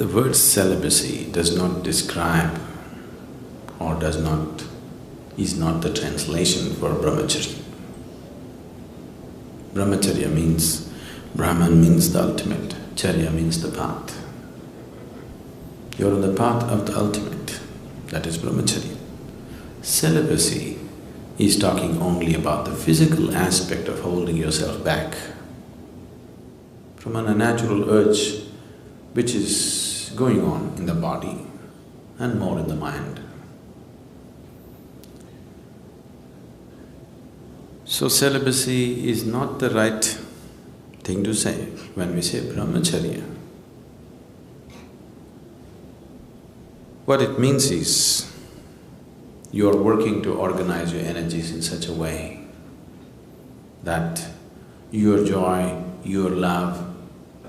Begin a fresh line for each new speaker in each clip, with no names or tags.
The word celibacy does not describe or is not the translation for brahmacharya. Brahmacharya means, Brahman means the ultimate, charya means the path. You're on the path of the ultimate, that is brahmacharya. Celibacy is talking only about the physical aspect of holding yourself back from an unnatural urge which is going on in the body and more in the mind. So celibacy is not the right thing to say when we say brahmacharya. What it means is, you are working to organize your energies in such a way that your joy, your love,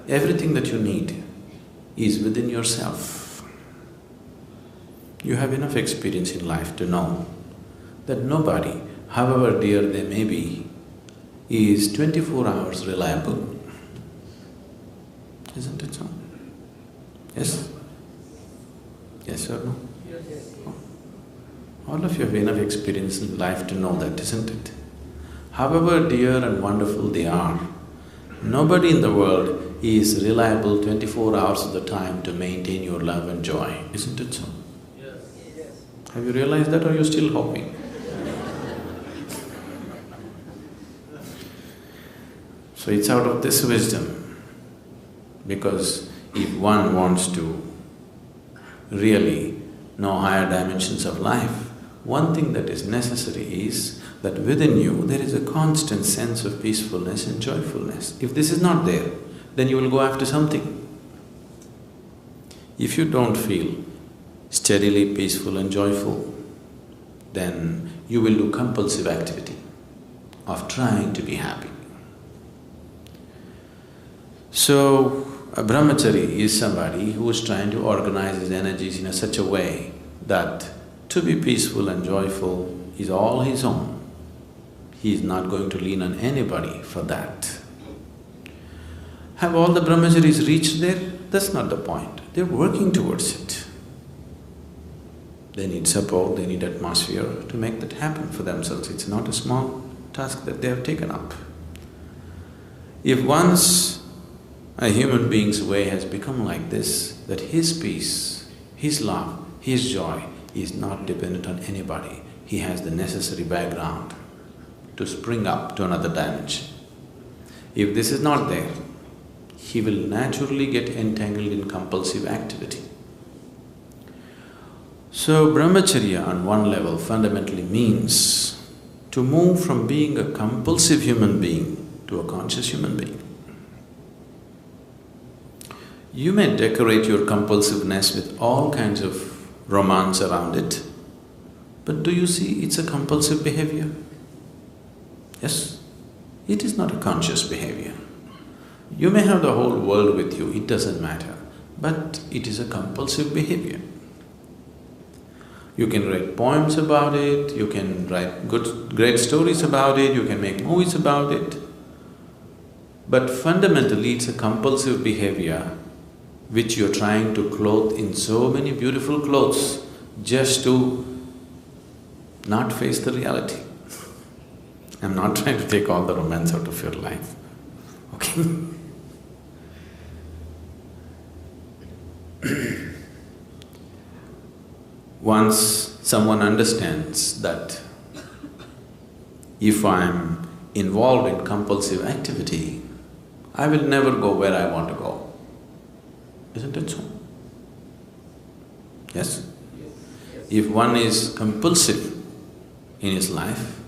everything that you need is within yourself. You have enough experience in life to know that nobody, however dear they may be, is 24 hours reliable. Isn't it so? Yes? Yes or no? All of you have enough experience in life to know that, isn't it? However dear and wonderful they are, nobody in the world is reliable 24 hours of the time to maintain your love and joy, isn't it so? Yes. Have you realized that, or are you still hoping? So it's out of this wisdom, because if one wants to really know higher dimensions of life, one thing that is necessary is that within you there is a constant sense of peacefulness and joyfulness. If this is not there, then you will go after something. If you don't feel steadily peaceful and joyful, then you will do compulsive activity of trying to be happy. So, a brahmachari is somebody who is trying to organize his energies in such a way that to be peaceful and joyful is all his own. He is not going to lean on anybody for that. Have all the brahmacharis reached there? That's not the point. They're working towards it. They need support, they need atmosphere to make that happen for themselves. It's not a small task that they have taken up. If once a human being's way has become like this, that his peace, his love, his joy is not dependent on anybody, he has the necessary background to spring up to another dimension. If this is not there, he will naturally get entangled in compulsive activity. So brahmacharya on one level fundamentally means to move from being a compulsive human being to a conscious human being. You may decorate your compulsiveness with all kinds of romance around it, but do you see it's a compulsive behavior? Yes? It is not a conscious behavior. You may have the whole world with you, it doesn't matter, but it is a compulsive behavior. You can write poems about it, you can write great stories about it, you can make movies about it, but fundamentally it's a compulsive behavior which you're trying to clothe in so many beautiful clothes just to not face the reality. I'm not trying to take all the romance out of your life, okay? Once someone understands that if I'm involved in compulsive activity, I will never go where I want to go. Isn't it so? Yes? If one is compulsive in his life,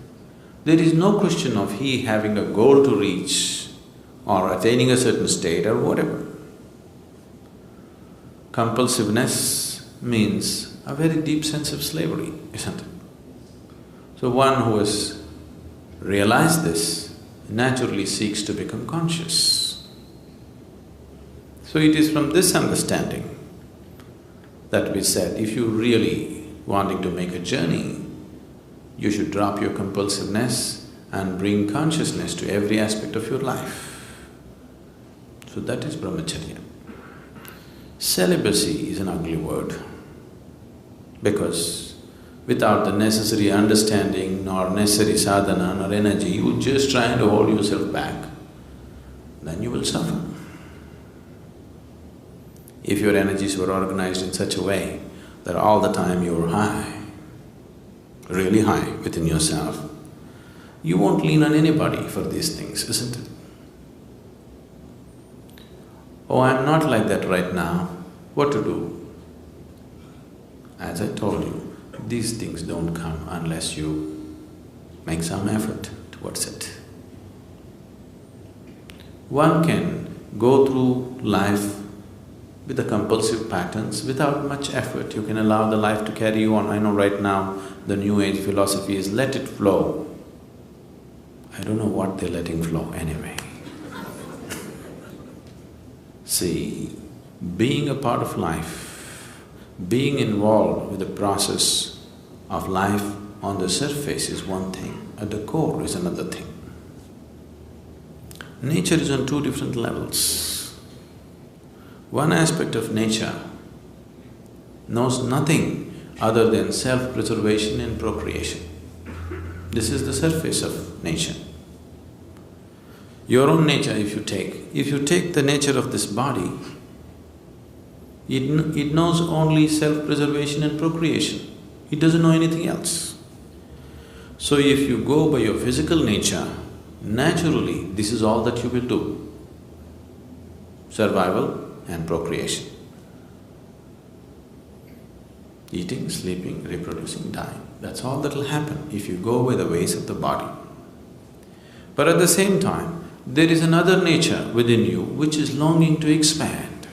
there is no question of he having a goal to reach or attaining a certain state or whatever. Compulsiveness means a very deep sense of slavery, isn't it? So one who has realized this naturally seeks to become conscious. So it is from this understanding that we said, if you really wanting to make a journey, you should drop your compulsiveness and bring consciousness to every aspect of your life. So that is brahmacharya. Celibacy is an ugly word because without the necessary understanding nor necessary sadhana nor energy, you just trying to hold yourself back, then you will suffer. If your energies were organized in such a way that all the time you're high, really high within yourself, you won't lean on anybody for these things, isn't it? Oh, I'm not like that right now, what to do? As I told you, these things don't come unless you make some effort towards it. One can go through life with the compulsive patterns without much effort. You can allow the life to carry you on. I know right now the new age philosophy is let it flow. I don't know what they're letting flow anyway. See, being a part of life, being involved with the process of life on the surface is one thing, at the core is another thing. Nature is on two different levels. One aspect of nature knows nothing other than self-preservation and procreation. This is the surface of nature. Your own nature if you take the nature of this body, it knows only self-preservation and procreation. It doesn't know anything else. So if you go by your physical nature, naturally this is all that you will do, survival and procreation. Eating, sleeping, reproducing, dying, that's all that'll happen if you go by the ways of the body. But at the same time, there is another nature within you which is longing to expand.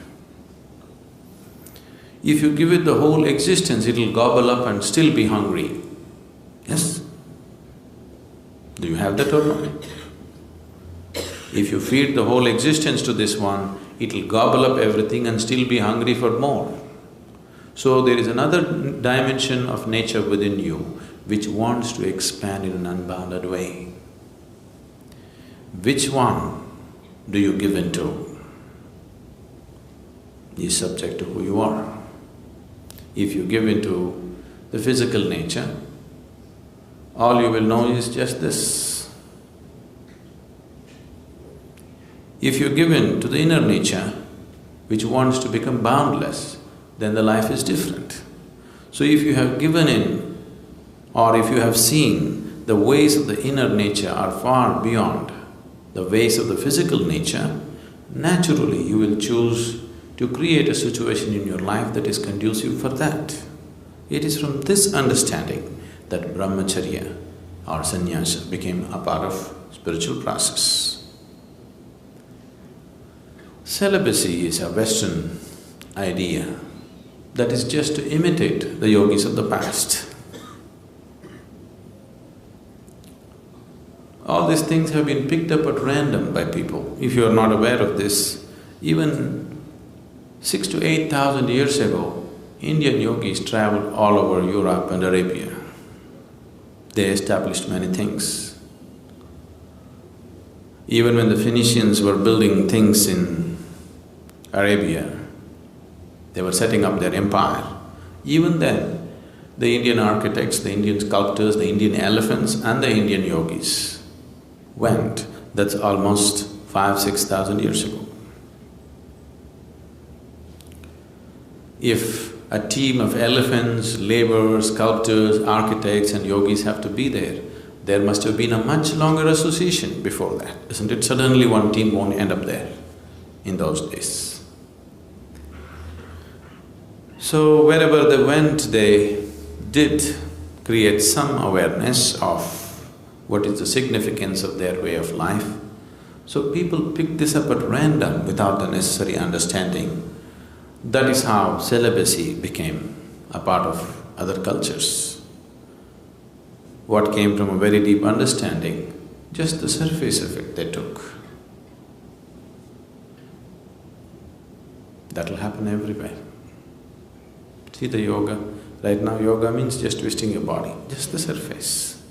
If you give it the whole existence, it'll gobble up and still be hungry. Yes? Do you have that or not? If you feed the whole existence to this one, it'll gobble up everything and still be hungry for more. So there is another dimension of nature within you which wants to expand in an unbounded way. Which one do you give into is subject to who you are. If you give into the physical nature, all you will know is just this. If you give in to the inner nature, which wants to become boundless, then the life is different. So if you have given in, or if you have seen the ways of the inner nature are far beyond the ways of the physical nature, naturally you will choose to create a situation in your life that is conducive for that. It is from this understanding that brahmacharya or sannyasa became a part of spiritual process. Celibacy is a Western idea that is just to imitate the yogis of the past. All these things have been picked up at random by people. If you are not aware of this, even 6,000 to 8,000 years ago, Indian yogis traveled all over Europe and Arabia. They established many things. Even when the Phoenicians were building things in Arabia, they were setting up their empire. Even then, the Indian architects, the Indian sculptors, the Indian elephants and the Indian yogis went. That's almost 5,000 to 6,000 years ago. If a team of elephants, laborers, sculptors, architects and yogis have to be there must have been a much longer association before that, isn't it? Suddenly one team won't end up there in those days. So wherever they went, they did create some awareness of what is the significance of their way of life. So people picked this up at random without the necessary understanding. That is how celibacy became a part of other cultures. What came from a very deep understanding, just the surface of it they took. That'll happen everywhere. See the yoga, right now yoga means just twisting your body, just the surface.